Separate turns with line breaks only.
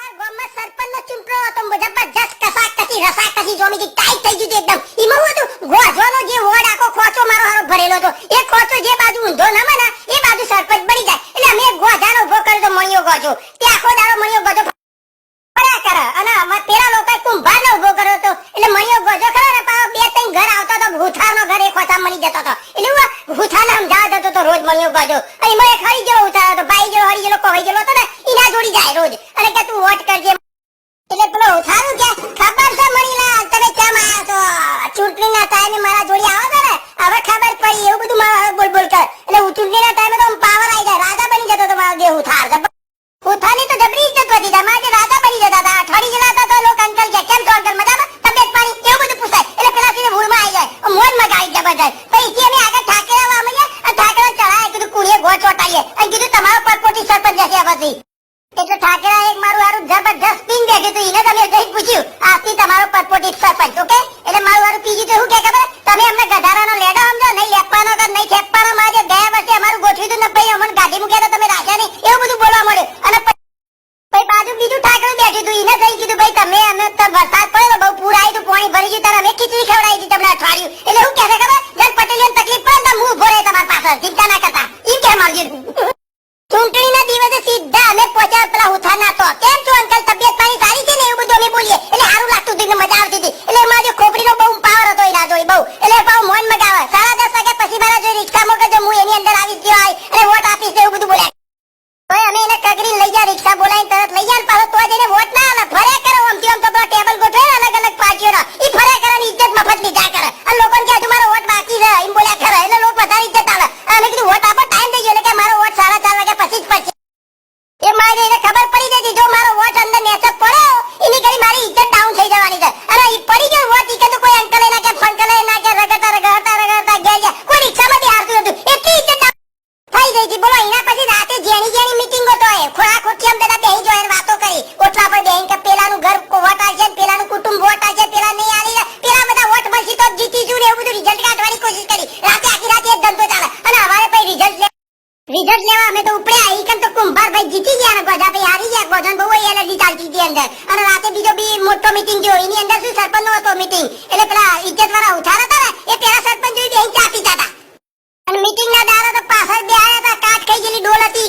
અમાર ગામમાં સરપંચનો ચૂંટણો હતો જબરજસ્ત કસાકસી રસાકસી જોમીથી ટાઈટ થઈ ગયું હતું એકદમ. ઈમાં હું હતું ગોધવાનો જે વોર્ડ આખો ખોચો મારો હારો ભરેલો હતો. એ ખોચો જે બાજુ ઊંધો નમે ને એ બાજુ સરપંચ બની જાય. એટલે અમે એક ગોધાનો ઉભો કર્યો તો મણિયો ગોજો. તે આખો દાડો મણિયો ગોજો ફર્યા કરે અને અમે પેલા લોકોએ કુંભારનો ઉભો કર્યો હતો. એટલે મણિયો ગોજો ખરો ને પાછો બે ત્રણ ઘર આવતો તો ભૂથાનો ઘર એક ખોચા મળી જતો હતો. એટલે હું ભૂથાને સમજાવતો હતો તો રોજ મણિયો ગોજો. અને એમાં એક હરી જેવો ઉતારો હતો બાઈ જેવો હરી જેવો કોઈ જેવો હતો ને ઈના જોડી જાય રોજ. અને કે તું વોટ કરજે. એટલે પેલો ઉઠારું કે ખબર છે મણીલા તમે કેમ આયા છો ચૂંટણીના ટાઈમે મારા જોડી આવો છો ને હવે ખબર પડી એવું બધું મારા બોલ બોલ કર. એટલે ચૂંટણીના ટાઈમે તો પાવર આવી જાય રાજા બની જતો તો મારો દેહ ઉઠાર ઉઠાની તો જબરી ઇજ્જત વધી જાય. મારા જે રાજા બની જતા હતા અઠવાડી જેલા હતા તો લોકો અંકલ કે કેમ છો અંકલ મજામાં તબિયત પાણી એવું બધું પૂછાય. એટલે પેલા સીધે ભૂલમાં આવી જાય મોજ મગાવી જબરજસ્ત. પછી અમે આગળ ઠાકરા અમે ઠાકરા ચડાય કીધું કુણીએ ગોળ ચોટાઈએ અને કીધું તમારો પરપોટી સરપંચ જશે પછી. એટલે ઠાકરા એક મારું હારું જબરજસ્ત પીન બેઠું હતું. એને તમે જઈ પૂછ્યું આથી તમારો પરપોટી સરપંચ ઓકે. એટલે મારું હારું પીજી તો શું કે ખબર તમે અમને ગધારાનો લેડો સમજો નહીં લેપવાનો કે નહીં ખેપવાનો. મારે ગયા વર્ષે અમારું ગોઠવ્યું હતું ને ભાઈ અમને ગાડી મૂક્યા તો તમે રાજા નહીં એવું બધું બોલવા મળ્યું. અને પછી બાજુ બીજું ઠાકરું બેઠું હતું. એને જઈ કીધું ભાઈ તમે અમે તો વરસાદ પડ્યો બહુ પૂર આવ્યું હતું પાણી ભરી ગયું ત્યારે અમે ખીચડી ખવડાવી હતી તમને અઠવાડિયું. એટલે શું કહેશે ખબર જન પટેલિયન તકલીફ પડે તો હું ઉભો રહે તમારી પાછળ ચિંતા ના કરતા એમ કેમ આવજો. ચૂંટણીના દિવસે સીધા અમે પહોંચ્યા પેલા ઉઠાના તો કેમ છો અંકલ તબિયત પાણી સારી છે ને એવું બધું અમે બોલીએ. એટલે સારું લાગતું હતું મજા આવતી હતી. એટલે એમાં જે ખોપડીનો બહુ પાવર હતો એના જોઈ બહુ. એટલે પાવ મોન મગાવે 10:30 વાગ્યા પછી મારા જોઈ રિક્ષા મોકલજો હું એની અંદર આવી ગયો હોય અને વોટ આપીશ એવું બધું બોલ્યા. તો અમે એને કગરી લઈ ગયા રિક્ષા બોલાવીને તરત લઈ ગયા પાછો તો જઈને વોટ ના આલે ફરે કરો આમથી આમ તો ટેબલ ગોઠવે અલગ અલગ પાર્ટીઓનો ઈ ફરે કરવાની ઇજ્જત મફત લીધા કરે. અને લોકોને કે તમારો વોટ બાકી છે એમ બોલ્યા કરે. એટલે લોકો વધારે ઇજ્જત આવે. અને કીધું વોટ આપો ટાઈમ થઈ ગયો એટલે કે મારો વોટ 4:30 વાગ્યા પછી જ પડશે. એ મારે એને ખબર પડી જતી જો મારો વોટ અંદર નેચર પડ્યો એની કરી મારી ઇજ્જત ડાઉન થઈ જવાની છે. અને ઈ પડી ગયો વોટ ઈ તો કોઈ અંકલ એના કે ફંકલ એના કે રગડતા ગયા કોઈ રિક્ષામાં બી હારતું હતું એટલી ઇજ્જત થઈ ગઈ હતી. બોલો એના પછી રાતે જેણી મીટિંગો તો એ ખોરા ખોટી આમ બધા બેહી જોઈને વાતો કરી ઓટલા પર બેહીને કે પેલાનું ઘર વોટ આવશે પેલાનું કુટુંબ વોટ આવશે પેલા નહીં આલી પેલા બધા વોટ મળશે તો જીતીશું ને એવું બધું રિઝલ્ટ કાઢવાની કોશિશ કરી. રાતે આખી રાતે એક ધંધો ચાલે. અને અમારે પછી રિઝલ્ટ લેવા અમે તો ઉપડ્યા ઈ કન તો કુંભાર ભાઈ જીતી ગયા ને ગોજા ભાઈ હારી ગયા. ગોજાન બહુ એલર્જી ચાલતી હતી અંદર. અને રાતે બીજો બી મોટો મીટિંગ થયો એની અંદર શું સરપંચ નો હતો મીટિંગ. એટલે પેલા ઇજ્જત વાળા ઉઠાર હતા ને એ પેલા સરપંચ જોઈ બેહીને ચા પીતા હતા. અને મીટિંગ ના દાડા તો પાછળ બે આયા હતા કાટ ખાઈ ગયેલી ડોલ હતી